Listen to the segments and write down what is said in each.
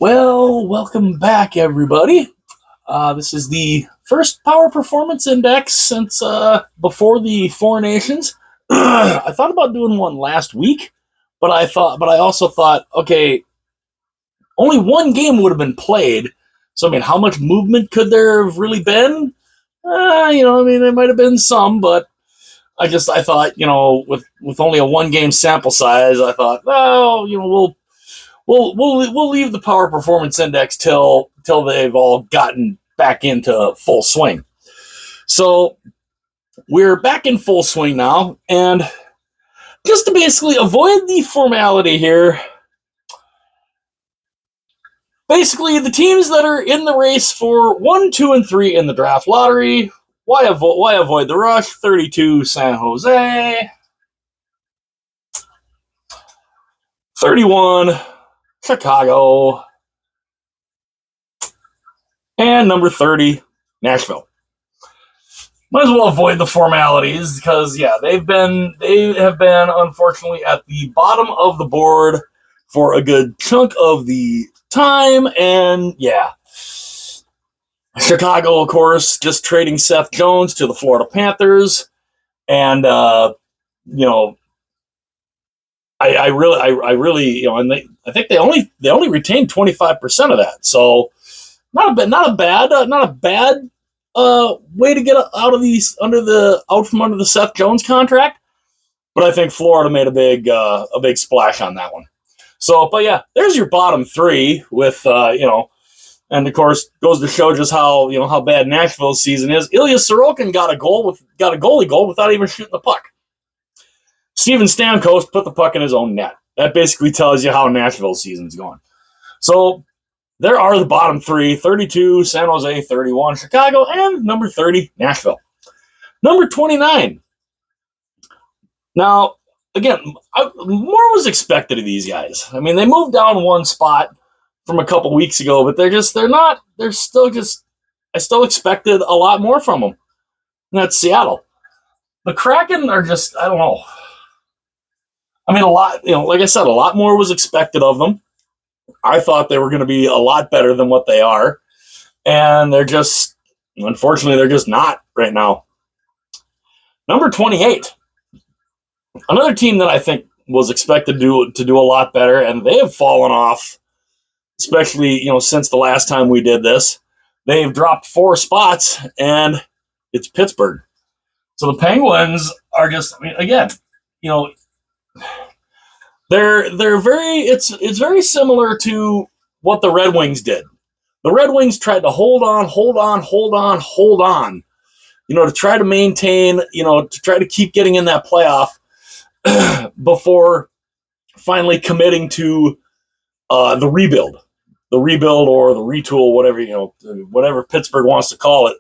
Well, welcome back, everybody. This is the first Power Performance Index since before the Four Nations. I thought about doing one last week, but I also thought, okay, only one game would have been played. So, I mean, how much movement could there have really been? There might have been some, but I thought, with only a one game sample size, I thought, well, we'll leave the Power Performance Index till they've all gotten back into full swing. So we're back in full swing now, and just to basically avoid the formality here, basically the teams that are in the race for 1, 2, and 3 in the draft lottery. Why avoid the rush? 32 San Jose, 31 Chicago, and number 30 Nashville. Might as well avoid the formalities because they have been unfortunately at the bottom of the board for a good chunk of the time, and Chicago, of course, just trading Seth Jones to the Florida Panthers, and I really, and I think they only retained 25% of that, so not a bad way to get out of these out from under the Seth Jones contract, but I think Florida made a big splash on that one. So, but yeah, there's your bottom three with and of course goes to show just how bad Nashville's season is. Ilya Sorokin got a goalie goal without even shooting the puck. Steven Stamkos put the puck in his own net. That basically tells you how Nashville's season's going. So there are the bottom three: 32 San Jose, 31 Chicago, and number 30 Nashville. Number 29. Now, again, more was expected of these guys. I mean, they moved down one spot from a couple weeks ago, but I still expected a lot more from them. And that's Seattle. The Kraken are just, I don't know. I mean, like I said, a lot more was expected of them. I thought they were going to be a lot better than what they are. And unfortunately, they're just not right now. Number 28. Another team that I think was expected to do a lot better, and they have fallen off, especially, since the last time we did this. They've dropped 4 spots, and it's Pittsburgh. So the Penguins are just, I mean, again, it's very similar to what the Red Wings did. The Red Wings tried to hold on, to try to maintain, to try to keep getting in that playoff before finally committing to the rebuild or the retool, whatever Pittsburgh wants to call it.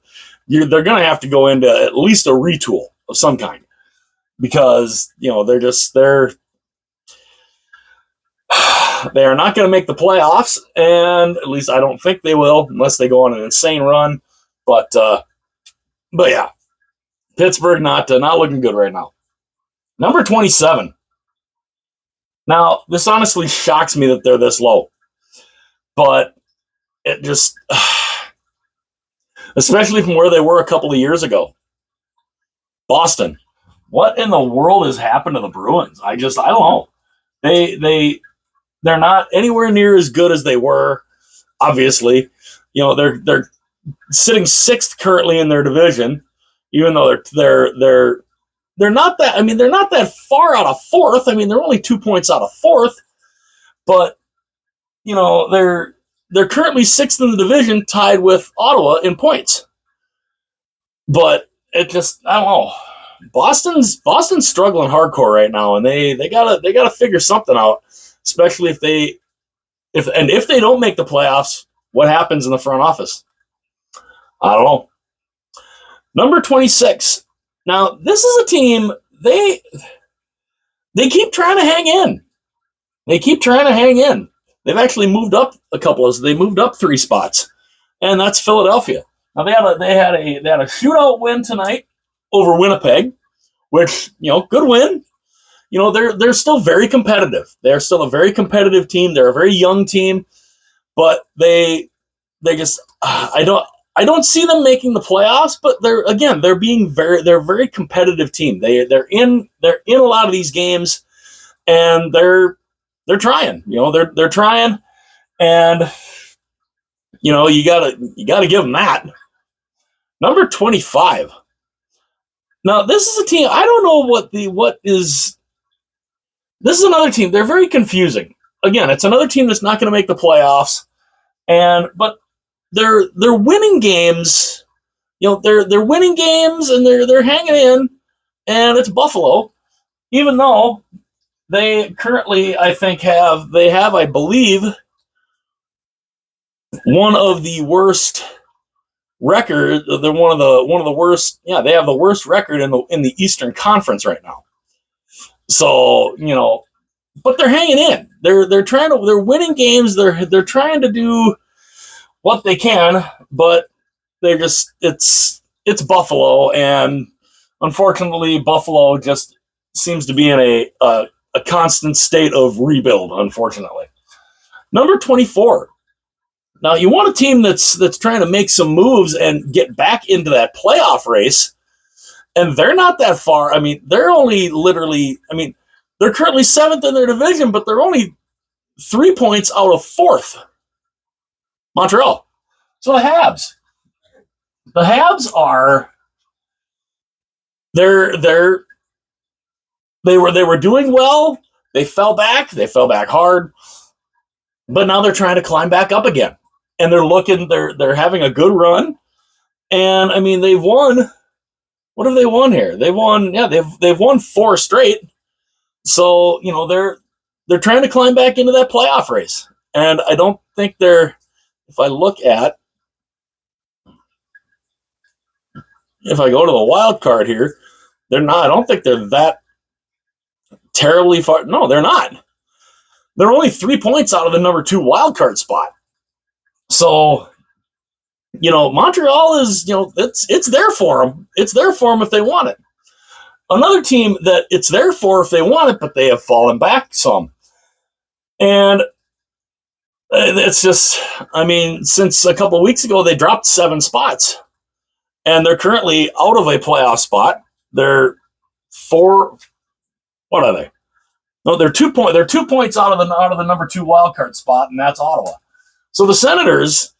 They're going to have to go into at least a retool of some kind because they are not going to make the playoffs, and at least I don't think they will unless they go on an insane run. But yeah, Pittsburgh not looking good right now. Number 27. Now, this honestly shocks me that they're this low, but it just, especially from where they were a couple of years ago. Boston. What in the world has happened to the Bruins? I don't know. They're not anywhere near as good as they were. Obviously, they're sitting 6th currently in their division, even though they're not that. I mean, they're not that far out of 4th. I mean, they're only 2 points out of 4th, but they're currently 6th in the division, tied with Ottawa in points. But it just, I don't know. Boston's struggling hardcore right now, and they gotta figure something out. Especially if they don't make the playoffs, what happens in the front office? I don't know. Number 26. Now, this is a team, they keep trying to hang in. They've actually moved up they moved up 3 spots, and that's Philadelphia. Now they had a shootout win tonight over Winnipeg, which, good win. They're still very competitive. They're still a very competitive team. They're a very young team, but they just I don't see them making the playoffs. But they're a very competitive team. They're in a lot of these games, and they're trying. They're trying, and you gotta give them that. Number 25. Now this is a team I don't know what is. This is another team. They're very confusing. Again, it's another team that's not going to make the playoffs, but they're winning games. They're winning games, and they're hanging in. And it's Buffalo, even though they currently, I think, I believe, one of the worst record. They're one of the worst. Yeah, they have the worst record in the Eastern Conference right now. So but they're hanging in. They're winning games. They're trying to do what they can, but it's Buffalo, and unfortunately, Buffalo just seems to be in a constant state of rebuild. Unfortunately, number 24. Now you want a team that's trying to make some moves and get back into that playoff race, and they're not that far. I mean, they're only literally. I mean, they're currently 7th in their division, but they're only 3 points out of 4th. Montreal. So the Habs. The Habs are they were doing well. They fell back. They fell back hard. But now they're trying to climb back up again. And they're having a good run. And I mean, they've won. What have they won here? They've won 4 straight. So, they're trying to climb back into that playoff race. And I don't think if I go to the wild card here, they're not. I don't think they're that terribly far. No, they're not. They're only 3 points out of the number 2 wild card spot. So, Montreal is, it's there for them. It's there for them if they want it. Another team that it's there for if they want it, but they have fallen back some. And it's just, I mean, since a couple of weeks ago, they dropped 7 spots. And they're currently out of a playoff spot. They're 4. What are they? No, they're 2 points. They're 2 points out of the number 2 wild card spot, and that's Ottawa. So the Senators,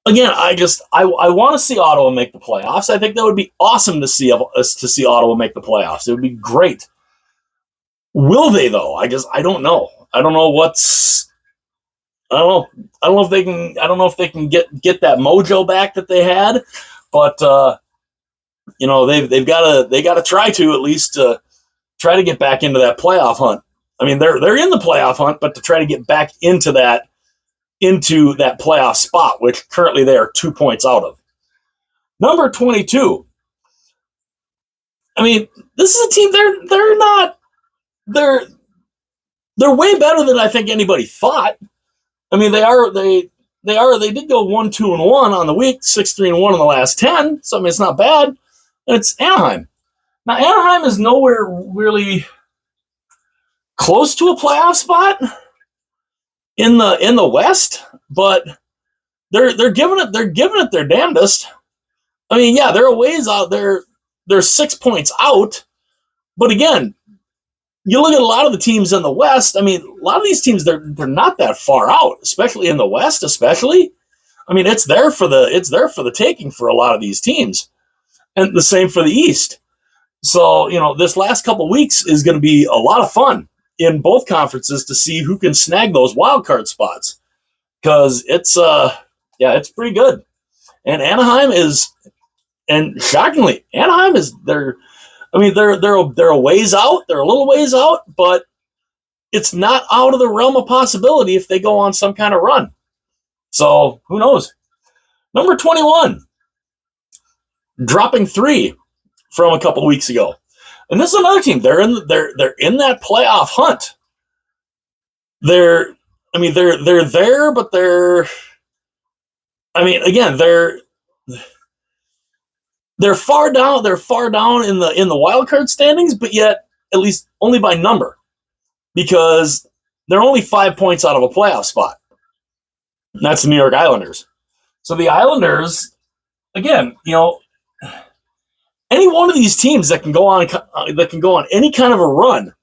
again, I want to see Ottawa make the playoffs. I think that would be awesome to see Ottawa make the playoffs. It would be great. Will they though? I don't know. I don't know I don't know if they can. I don't know if they can get that mojo back that they had, but they've got to try to at least try to get back into that playoff hunt. I mean, they're in the playoff hunt, but to try to get back into that playoff spot, which currently they are 2 points out of. Number 22. I mean, this is a team. They're way better than I think anybody thought. I mean, they did go 1-2-1 on the week, 6-3-1 in the last 10. So I mean, it's not bad. And it's Anaheim. Now Anaheim is nowhere really close to a playoff spot in the West, but they're giving it their damnedest. I mean, yeah, they're a ways out. They're 6 points out, but again, you look at a lot of the teams in the West. I mean, a lot of these teams they're not that far out, especially in the West. Especially, I mean, it's there for the taking for a lot of these teams, and the same for the East. So this last couple weeks is going to be a lot of fun in both conferences to see who can snag those wild card spots, because it's pretty good. And Anaheim is, and shockingly, Anaheim is they're a ways out. They're a little ways out, but it's not out of the realm of possibility if they go on some kind of run. So who knows? Number 21, dropping 3 from a couple weeks ago, and this is another team. They're in that playoff hunt. They're there, but they're far down. They're far down in the wild card standings, but yet at least only by number, because they're only 5 points out of a playoff spot. That's the New York Islanders. So the Islanders, again, any one of these teams that can go on any kind of a run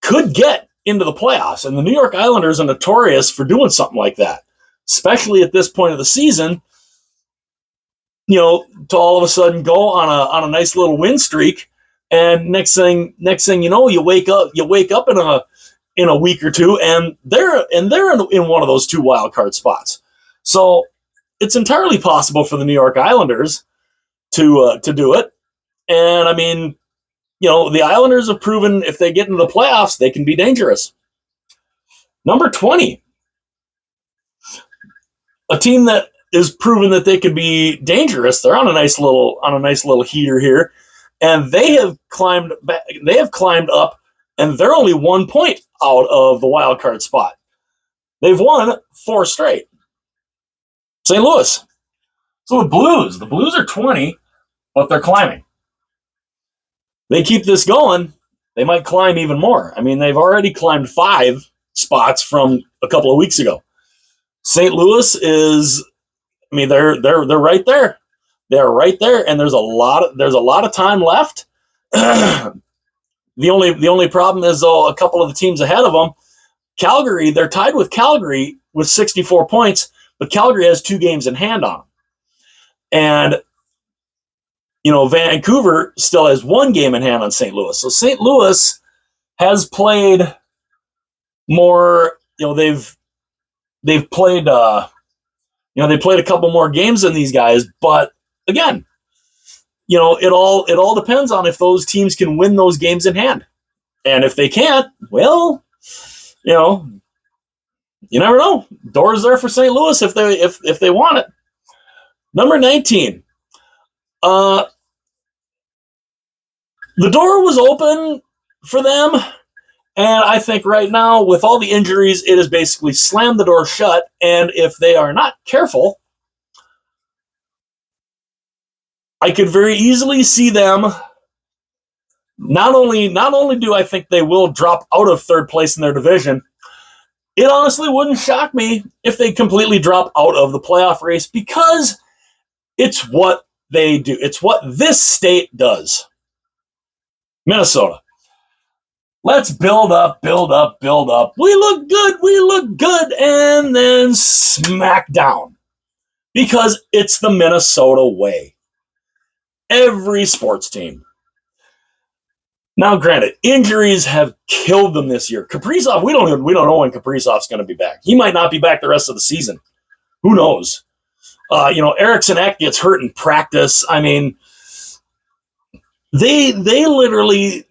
could get into the playoffs, and the New York Islanders are notorious for doing something like that, especially at this point of the season. To all of a sudden go on a nice little win streak, and next thing you know, you wake up in a week or two, and they're in one of those two wild card spots. So it's entirely possible for the New York Islanders to do it. And I mean, the Islanders have proven if they get into the playoffs, they can be dangerous. Number 20, a team that is proven that they could be dangerous. They're on a nice little heater here, and they have climbed back. They have climbed up, and they're only 1 point out of the wild card spot. They've won 4 straight. St. Louis. So the Blues are 20, but they're climbing. They keep this going, they might climb even more. I mean, they've already climbed 5 spots from a couple of weeks ago. St. Louis is, I mean, they're right there. They're right there, and there's a lot of time left. The only problem is, though, a couple of the teams ahead of them, Calgary, they're tied with Calgary with 64 points, but Calgary has 2 games in hand on them. And Vancouver still has 1 game in hand on St. Louis. So St. Louis has played more. They've played. They played a couple more games than these guys, but again, it all depends on if those teams can win those games in hand, and if they can't, well, you never know. Door's there for St. Louis if they want it. Number 19. The door was open for them, and I think right now, with all the injuries, it has basically slammed the door shut, and if they are not careful, I could very easily see them, not only do I think they will drop out of third place in their division, it honestly wouldn't shock me if they completely drop out of the playoff race, because it's what they do. It's what this state does. Minnesota. Let's build up. We look good, and then smack down. Because it's the Minnesota way. Every sports team. Now, granted, injuries have killed them this year. Kaprizov, we don't know when Kaprizov's going to be back. He might not be back the rest of the season. Who knows? Eriksson Ek gets hurt in practice. I mean, they literally,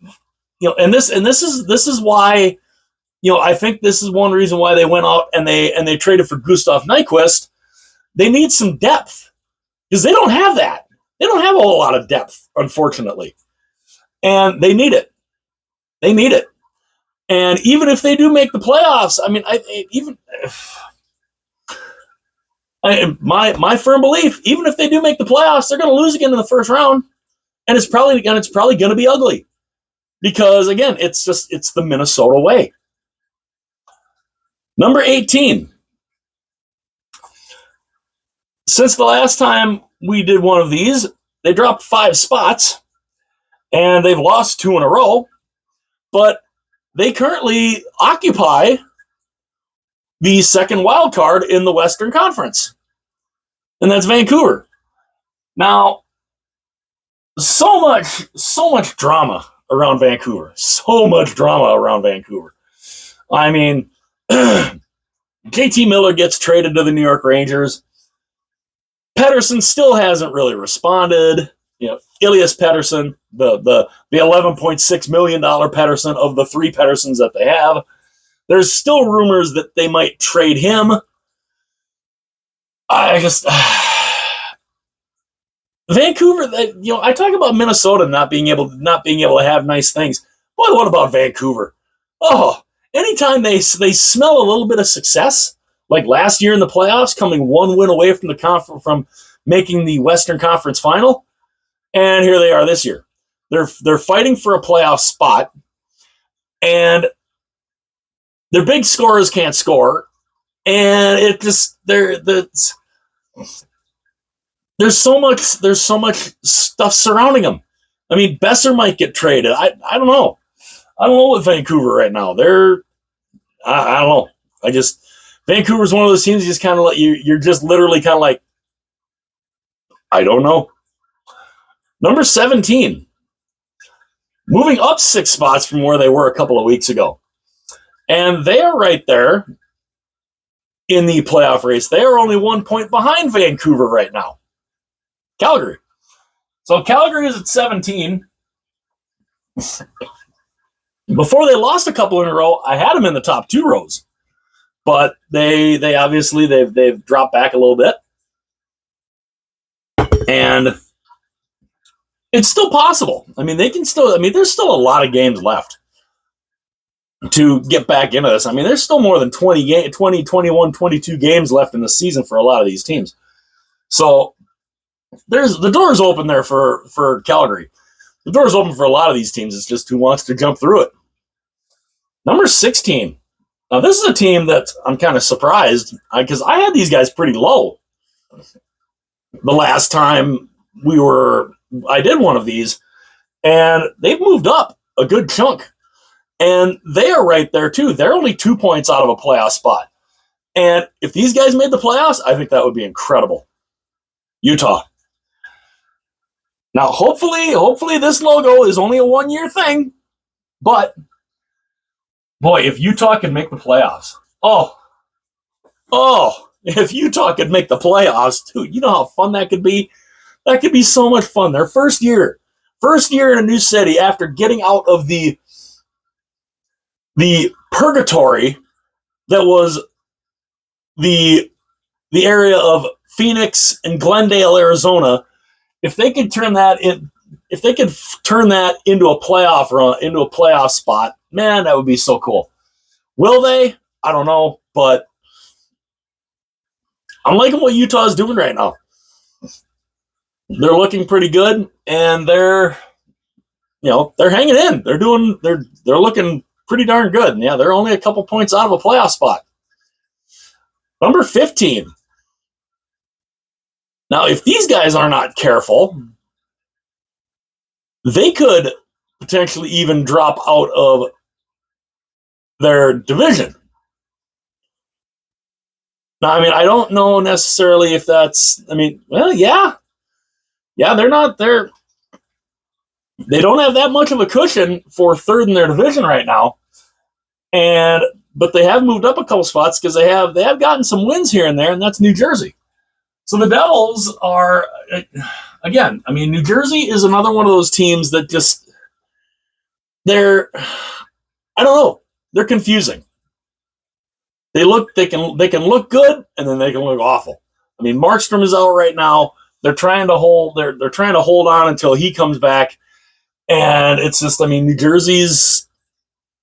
and this is why, I think this is one reason why they went out and they traded for Gustav Nyquist. They need some depth because they don't have that. They don't have a whole lot of depth, unfortunately, and they need it. And even if they do make the playoffs, I mean, my firm belief, even if they do make the playoffs, they're going to lose again in the first round, and it's probably going to be ugly, because again, it's the Minnesota way. Number 18. Since the last time we did one of these, they dropped 5 spots, and they've lost 2 in a row, but they currently occupy the second wild card in the Western Conference, and that's Vancouver. Now, so much drama around Vancouver. I mean, JT Miller gets traded to the New York Rangers. Pettersson still hasn't really responded. Elias Pettersson, the $11.6 million Pettersson of the 3 Petterssons that they have. There's still rumors that they might trade him. Vancouver, I talk about Minnesota not being able to have nice things. Boy, what about Vancouver? Oh, anytime they smell a little bit of success, like last year in the playoffs, coming 1 win away from making the Western Conference final, and here they are this year. They're fighting for a playoff spot, and their big scorers can't score, and it just there's so much stuff surrounding them. I mean, Besser might get traded. I don't know. I don't know with Vancouver right now. I don't know. Vancouver's one of those teams you just kind of you're just literally kind of like, I don't know. Number 17, moving up 6 spots from where they were a couple of weeks ago. And they are right there in the playoff race. They are only 1 point behind Vancouver right now. Calgary. So Calgary is at 17. Before they lost a couple in a row, I had them in the top 2 rows. But they obviously they've dropped back a little bit. And it's still possible. I mean, there's still a lot of games left to get back into this. I mean, there's still more than 20, 21, 22 games left in the season for a lot of these teams. So the door's open there for Calgary. The door's open for a lot of these teams. It's just who wants to jump through it. Number 16. Now, this is a team that I'm kind of surprised because I had these guys pretty low the last time I did one of these, and they've moved up a good chunk. And they are right there, too. They're only 2 points out of a playoff spot. And if these guys made the playoffs, I think that would be incredible. Utah. Now, hopefully this logo is only a 1-year thing. But, boy, if Utah can make the playoffs. If Utah could make the playoffs, dude, you know how fun that could be? That could be so much fun. Their first year in a new city after getting out of the purgatory that was the area of Phoenix and Glendale, Arizona. If they could turn that into a playoff run, into a playoff spot, man, that would be so cool. Will they? I don't know, but I'm liking what Utah is doing right now. They're looking pretty good, and they're hanging in. They're looking pretty darn good. And yeah, they're only a couple points out of a playoff spot. Number 15. Now, if these guys are not careful, they could potentially even drop out of their division. Now, I mean, I don't know necessarily if that's, yeah, they don't have that much of a cushion for third in their division right now. But they have moved up a couple spots because they have gotten some wins here and there, and that's New Jersey. So the Devils are, again, I mean, New Jersey is another one of those teams that just, I don't know, they're confusing. They can look good, and then they can look awful. I mean, Markstrom is out right now. They're trying to hold on until he comes back, and it's just, I mean, New Jersey's,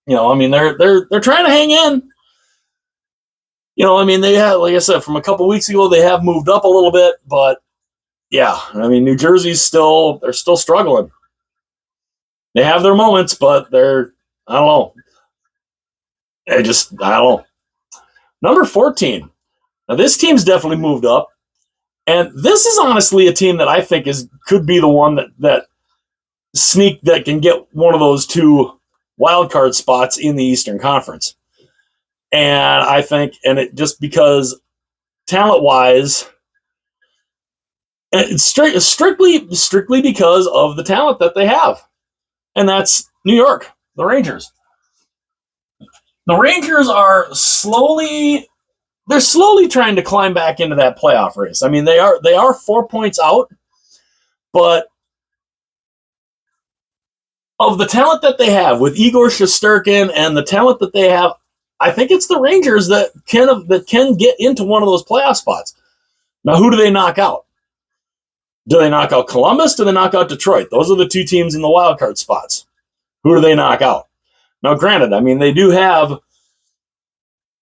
they're trying to hang in. They have, like I said, from a couple weeks ago, they have moved up a little bit, but yeah, I mean, New Jersey's they're still struggling. They have their moments, but I don't know. I don't know. Number 14. Now, this team's definitely moved up, and this is honestly a team that I think could be the one that can get one of those 2 wild card spots in the Eastern Conference. And I think, just because talent-wise, and it's strictly because of the talent that they have, and that's New York, the Rangers. The Rangers are slowly trying to climb back into that playoff race. I mean, they are 4 points out, but of the talent that they have with Igor Shesterkin and the talent that they have, I think it's the Rangers that can get into one of those playoff spots. Now, who do they knock out? Do they knock out Columbus? Do they knock out Detroit? Those are the 2 teams in the wild card spots. Who do they knock out? Now, granted, I mean,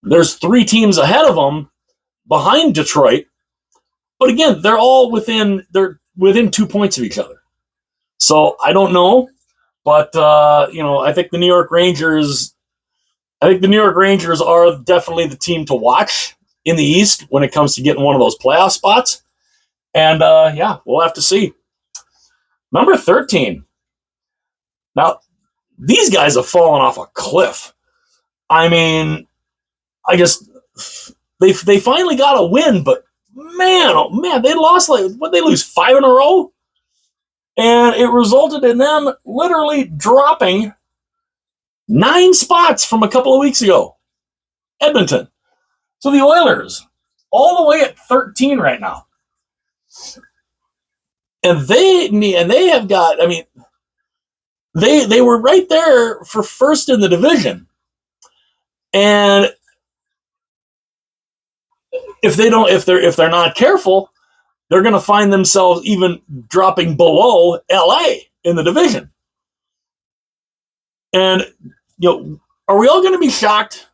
there's 3 teams ahead of them behind Detroit, but again, they're within 2 points of each other. So I don't know, but I think the New York Rangers are definitely the team to watch in the East when it comes to getting one of those playoff spots. And yeah, we'll have to see. Number 13. Now, these guys have fallen off a cliff. I mean, I guess they finally got a win, but man, oh man, they lost what they lose 5 in a row, and it resulted in them literally dropping 9 spots from a couple of weeks ago. Edmonton. So the Oilers, all the way at 13 right now, and they have got. I mean, they were right there for first in the division, and if they're not careful, they're going to find themselves even dropping below LA in the division. And are we all going to be shocked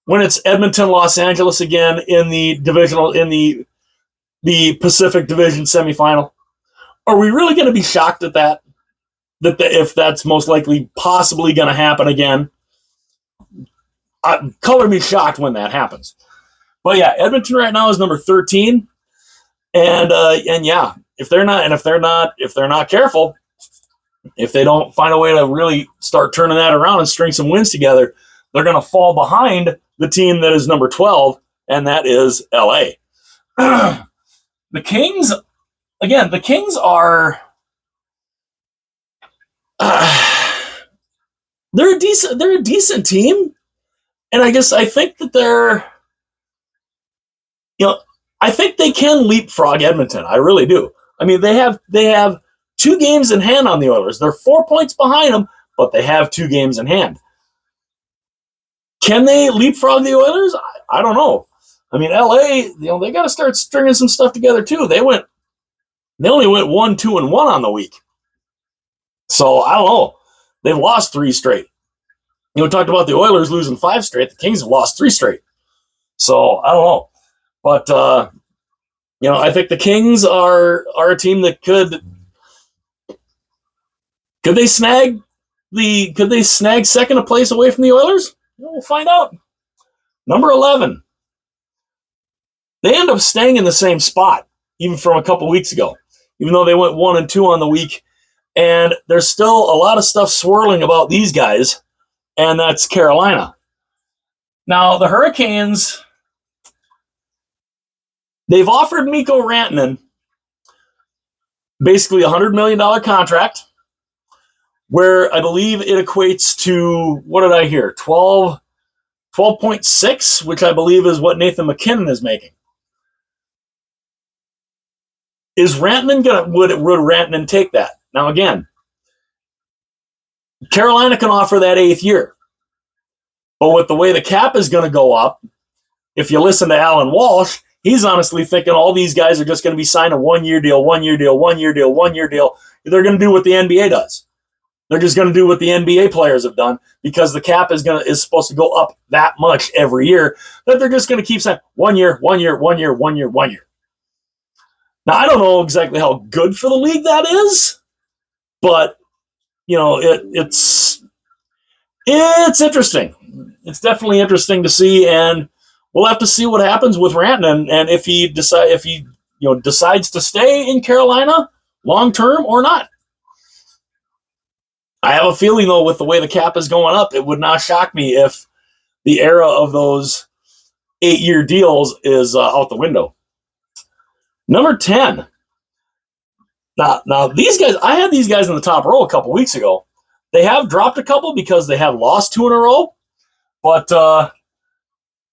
when it's Edmonton, Los Angeles again in the Pacific Division semifinal? Are we really going to be shocked at that? If that's most likely possibly going to happen again? Color me shocked when that happens. But yeah, Edmonton right now is number 13, and yeah, if they're not careful, if they don't find a way to really start turning that around and string some wins together, they're going to fall behind the team that is number 12, and that is LA. The Kings, again, the Kings are they're a decent team, and I think that I think they can leapfrog Edmonton. I really do. I mean, they have 2 games in hand on the Oilers. They're 4 points behind them, but they have 2 games in hand. Can they leapfrog the Oilers? I don't know. I mean, LA, they got to start stringing some stuff together too. They only went 1-2-1 on the week. So I don't know. They've lost 3 straight. We talked about the Oilers losing 5 straight. The Kings have lost 3 straight. So I don't know. But I think the Kings are a team that could they snag second place away from the Oilers? We'll find out. Number 11. They end up staying in the same spot, even from a couple weeks ago, even though they went 1-2 on the week. And there's still a lot of stuff swirling about these guys, and that's Carolina. Now, the Hurricanes, they've offered Mikko Rantanen basically a $100 million contract, where I believe it equates to, what did I hear, 12.6, which I believe is what Nathan McKinnon is making. Is Rantanen would Rantanen take that? Now again, Carolina can offer that 8th year. But with the way the cap is going to go up, if you listen to Alan Walsh, he's honestly thinking all these guys are just going to be signing a 1-year deal, 1-year deal, 1-year deal, 1-year deal. They're going to do what the NBA does. They're just going to do what the NBA players have done, because the cap is supposed to go up that much every year, that they're just going to keep saying 1 year, 1 year, 1 year, 1 year, 1 year. Now, I don't know exactly how good for the league that is, but it's interesting. It's definitely interesting to see, and we'll have to see what happens with Rantanen, and if he decides to stay in Carolina long term or not. I have a feeling, though, with the way the cap is going up, it would not shock me if the era of those 8-year deals is out the window. Number 10. Now these guys, I had these guys in the top row a couple weeks ago. They have dropped a couple because they have lost 2 in a row, but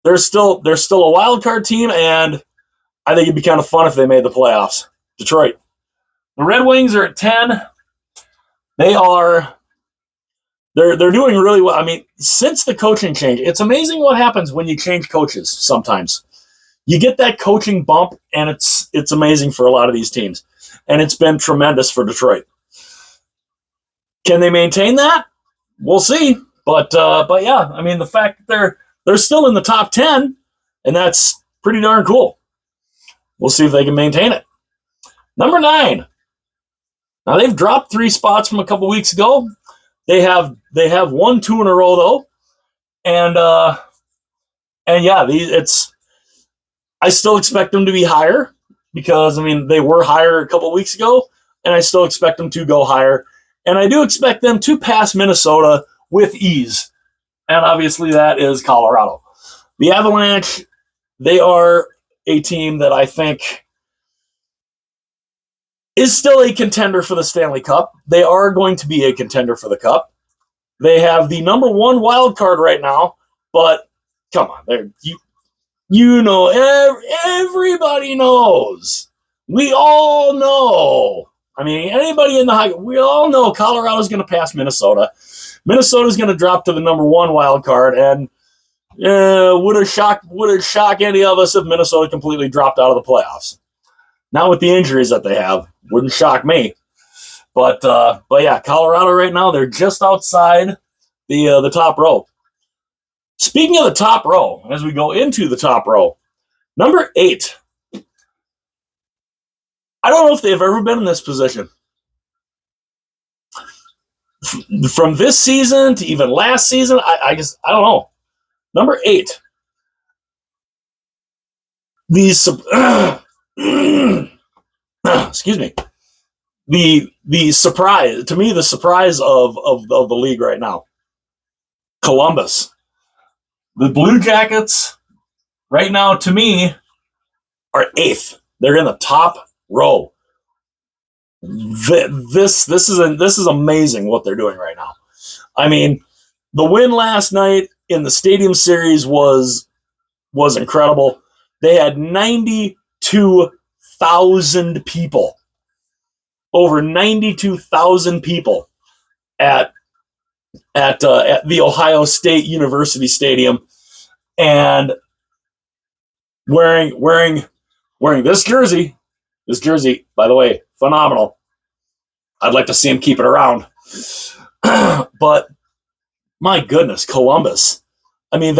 they're still a wild card team, and I think it'd be kind of fun if they made the playoffs. Detroit. The Red Wings are at 10. They're doing really well. I mean, since the coaching change, it's amazing what happens when you change coaches sometimes. You get that coaching bump, and it's amazing for a lot of these teams. And it's been tremendous for Detroit. Can they maintain that? We'll see. But yeah, I mean, the fact that they're still in the top 10, and that's pretty darn cool. We'll see if they can maintain it. Number 9. Now, they've dropped 3 spots from a couple weeks ago. They have won 2 in a row, though. And yeah, I still expect them to be higher because, I mean, they were higher a couple weeks ago, and I still expect them to go higher. And I do expect them to pass Minnesota with ease. And obviously that is Colorado. The Avalanche, they are a team that I think is still a contender for the Stanley Cup. They are going to be a contender for the Cup. They have the number one wild card right now, but come on, you know, everybody knows. We all know. I mean, anybody in the hockey, we all know Colorado's going to pass Minnesota. Minnesota's going to drop to the number one wild card, and would it shock any of us if Minnesota completely dropped out of the playoffs? Not with the injuries that they have, wouldn't shock me. But yeah, Colorado right now, they're just outside the top row. Speaking of the top row, as we go into the top row, number 8. I don't know if they've ever been in this position. From this season to even last season, I don't know. Number 8. These excuse me. The surprise, to me, the surprise of the league right now. Columbus. The Blue Jackets right now, to me, are 8th. They're in the top row. This is amazing what they're doing right now. I mean, the win last night in the Stadium Series was incredible. They had 92,000 people, over 92,000 people at the Ohio State University Stadium, and wearing this jersey. This jersey, by the way, phenomenal. I'd like to see him keep it around. But my goodness, Columbus. I mean,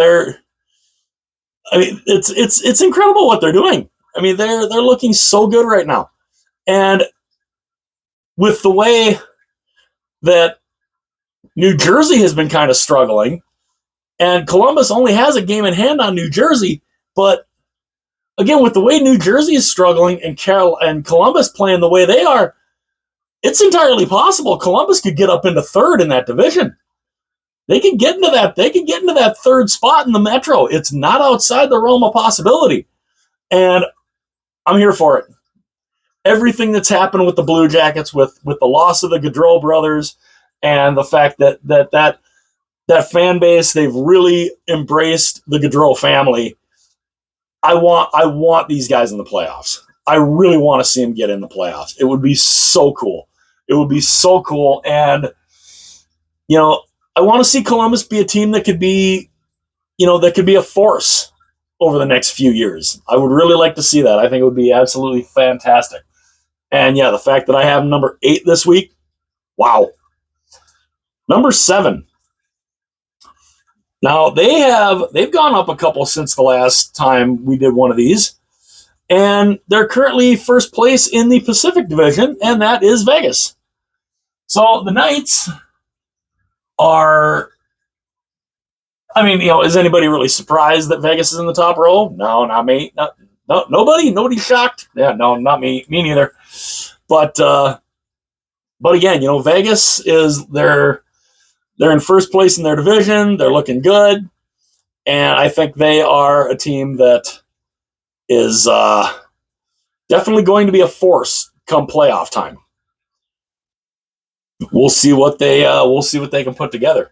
it's incredible what they're doing. I mean, they're looking so good right now. And with the way that New Jersey has been kind of struggling, and Columbus only has a game in hand on New Jersey, but again, with the way New Jersey is struggling and Columbus playing the way they are, it's entirely possible Columbus could get up into third in that division. They could get into that. They could get into that third spot in the Metro. It's not outside the realm of possibility, and I'm here for it. Everything that's happened with the Blue Jackets, with the loss of the Gaudreau brothers, and the fact that fan base, they've really embraced the Gaudreau family. I want these guys in the playoffs. I really want to see them get in the playoffs. It would be so cool. It would be so cool. And, you know, I want to see Columbus be a team that could be, that could be a force over the next few years. I would really like to see that. I think it would be absolutely fantastic. And yeah, the fact that I have number 8 this week, wow. Number 7. Now, they've gone up a couple since the last time we did one of these, and they're currently first place in the Pacific Division, and that is Vegas. So the Knights are, I mean, is anybody really surprised that Vegas is in the top row? No, not me. No, nobody's shocked. Yeah, no, not me. Me neither. But again, Vegas is they're in first place in their division. They're looking good. And I think they are a team that is definitely going to be a force come playoff time. We'll see what they can put together.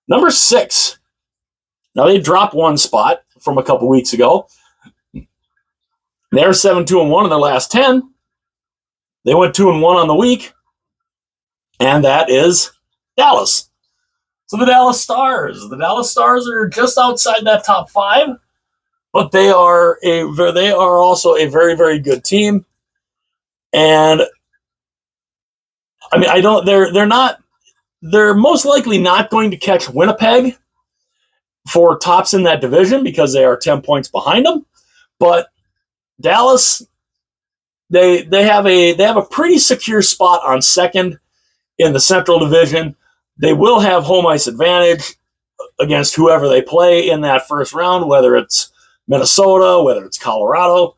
Number 6. Now they dropped one spot from a couple weeks ago. They're 7-2-1 in their last 10. They went 2-1 on the week, and that is Dallas. So the Dallas Stars. The Dallas Stars are just outside that top 5, but they are also a very, very good team. And I mean, they're most likely not going to catch Winnipeg for tops in that division because they are 10 points behind them. But Dallas, they have a pretty secure spot on second in the Central Division. They will have home ice advantage against whoever they play in that first round, whether it's Minnesota, whether it's Colorado.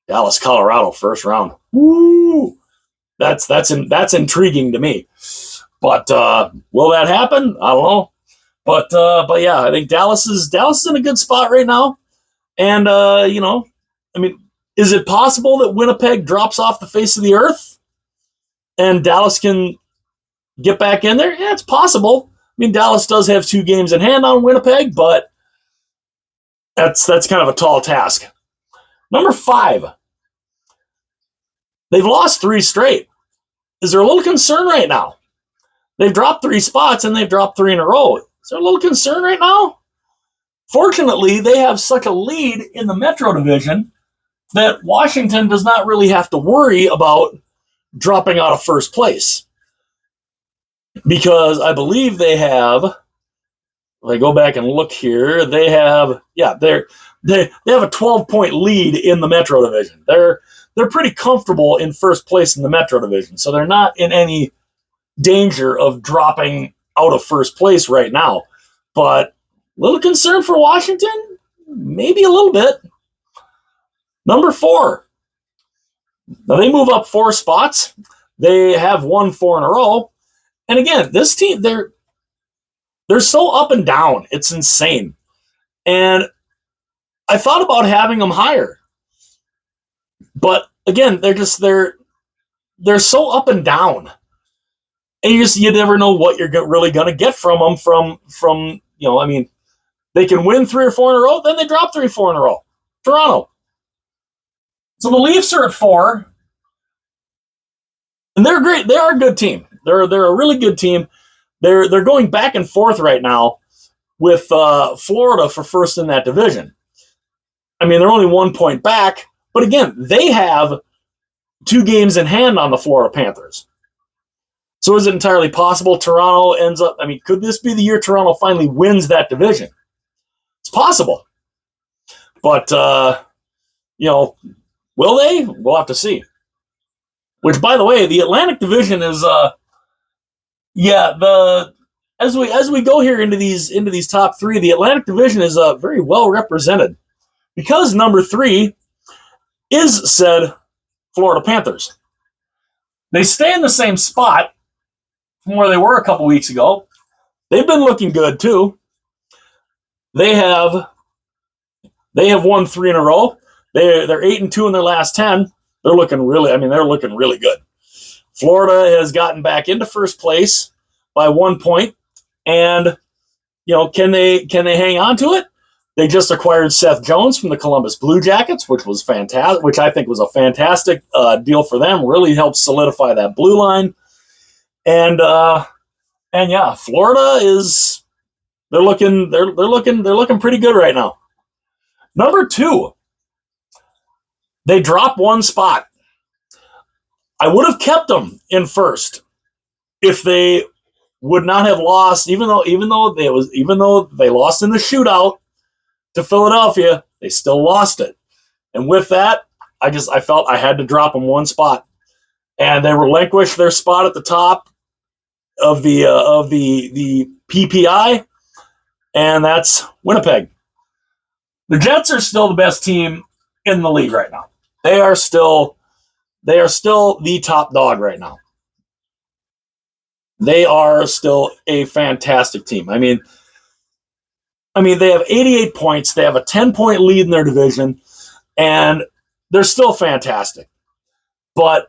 Dallas, Colorado, first round. Woo! That's intriguing to me. But will that happen? I don't know. But yeah, I think Dallas is in a good spot right now. And I mean, is it possible that Winnipeg drops off the face of the earth and Dallas can get back in there? Yeah, it's possible. I mean, Dallas does have 2 games in hand on Winnipeg, but that's kind of a tall task. Number 5, they've lost 3 straight. Is there a little concern right now? They've dropped 3 spots and they've dropped 3 in a row. Is there a little concern right now? Fortunately, they have such a lead in the Metro Division that Washington does not really have to worry about dropping out of first place. Because I believe they have, if I go back and look here, they have a 12-point lead in the Metro Division. They're pretty comfortable in first place in the Metro Division, so they're not in any danger of dropping out of first place right now. But a little concern for Washington? Maybe a little bit. Number 4. Now they move up 4 spots. They have won 4 in a row. And again, this team, they're so up and down. It's insane. And I thought about having them higher. But again, they're so up and down. And you never know what you're really going to get from them from I mean, they can win 3 or 4 in a row, then they drop 3 or 4 in a row. Toronto. So the Leafs are at 4. And they're great. They are a good team. They're a really good team. They're going back and forth right now with Florida for first in that division. I mean, they're only 1 point back, but again, they have 2 games in hand on the Florida Panthers. So is it entirely possible Toronto ends up? I mean, could this be the year Toronto finally wins that division? It's possible, but will they? We'll have to see. Which, by the way, the Atlantic Division is as we go here into these top 3, the Atlantic Division is very well represented because number 3 is said Florida Panthers. They stay in the same spot from where they were a couple weeks ago. They've been looking good too. They have won 3 in a row. They're 8-2 in their last 10. They're looking really good. Florida has gotten back into first place by 1 point, and can they hang on to it? They just acquired Seth Jones from the Columbus Blue Jackets, which was fantastic. Which I think was a fantastic deal for them. Really helped solidify that blue line, and yeah, Florida is they're looking pretty good right now. Number 2, they dropped 1 spot. I would have kept them in first if they would not have lost, even though they lost in the shootout to Philadelphia, they still lost it. And with that, I felt I had to drop them 1 spot, and they relinquished their spot at the top of the P.P.I, and that's Winnipeg. The Jets are still the best team in the league right now. They are still the top dog right now. They are still a fantastic team. I mean, they have 88 points. They have a 10-point lead in their division, and they're still fantastic. But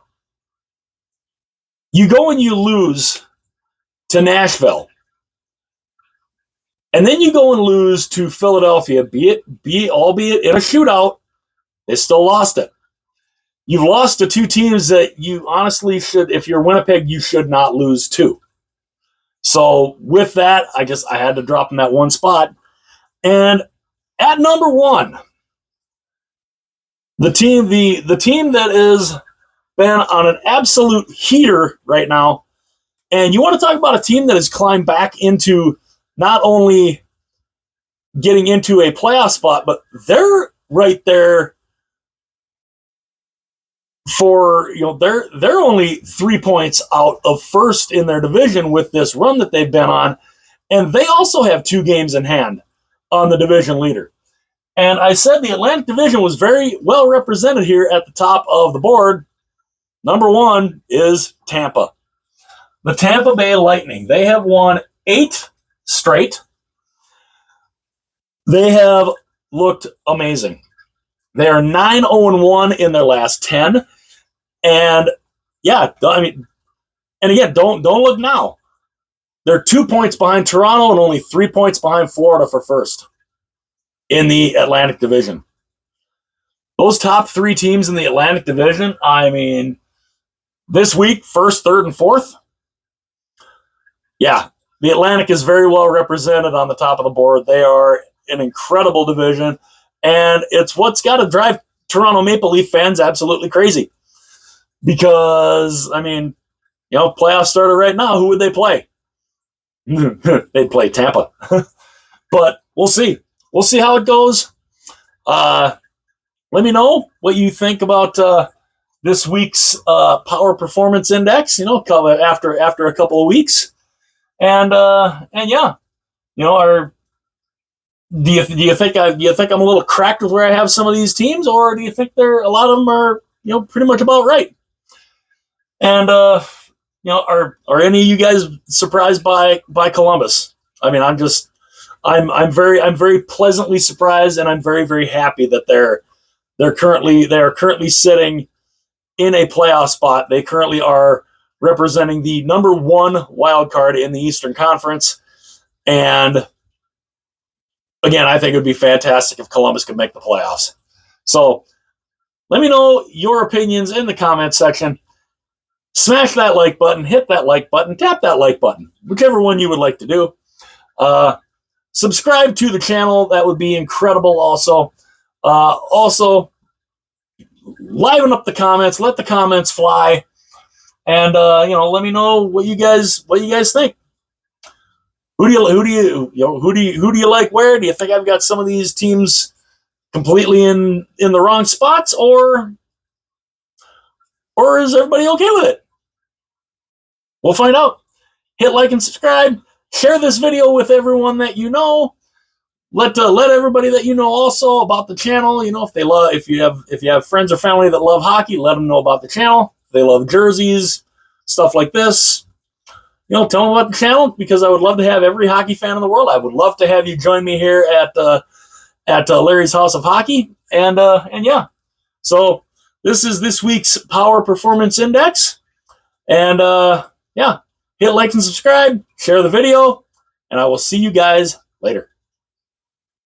you go and you lose to Nashville, and then you go and lose to Philadelphia, albeit in a shootout, they still lost it. You've lost to 2 teams that you honestly should, if you're Winnipeg, you should not lose to. So with that, I had to drop in that 1 spot. And at number 1, the team that is been on an absolute heater right now, and you want to talk about a team that has climbed back into not only getting into a playoff spot, but they're right there for, they're only 3 points out of first in their division with this run that they've been on, and they also have 2 games in hand on the division leader. And I said the Atlantic Division was very well represented here at the top of the board. Number one is Tampa. The Tampa Bay Lightning. They have won 8 straight. They have looked amazing. They are 9-0-1 in their last 10. And yeah, I mean, and again, don't look now. They're 2 points behind Toronto and only 3 points behind Florida for first in the Atlantic Division. Those top 3 teams in the Atlantic Division, I mean, this week, first, third, and fourth. Yeah, the Atlantic is very well represented on the top of the board. They are an incredible division, and it's what's got to drive Toronto Maple Leaf fans absolutely crazy. Because, I mean, you know, playoffs started right now. Who would they play? They'd play Tampa. But we'll see. We'll see how it goes. Let me know what you think about this week's Power Performance Index. You know, after a couple of weeks, and yeah, you know, do you think I'm a little cracked with where I have some of these teams, or do you think a lot of them are, you know, pretty much about right? And you know, are any of you guys surprised by Columbus? I mean, I'm very pleasantly surprised, and I'm very, very happy that they are currently sitting in a playoff spot. They currently are representing the number 1 wild card in the Eastern Conference. And again, I think it would be fantastic if Columbus could make the playoffs. So let me know your opinions in the comments section. Smash that like button, hit that like button, tap that like button, whichever one you would like to do. Subscribe to the channel. That would be incredible also. Also, liven up the comments. Let the comments fly. And you know, let me know what you guys think. Who do you like where? Do you think I've got some of these teams completely in the wrong spots, or is everybody okay with it? We'll find out. Hit like and subscribe. Share this video with everyone that you know. Let everybody that you know also about the channel. You know, if you have friends or family that love hockey, let them know about the channel. If they love jerseys, stuff like this, you know, tell them about the channel, because I would love to have every hockey fan in the world. I would love to have you join me here at Larry's House of Hockey, and yeah. So this is this week's Power Performance Index, and yeah, hit like and subscribe, share the video, and I will see you guys later.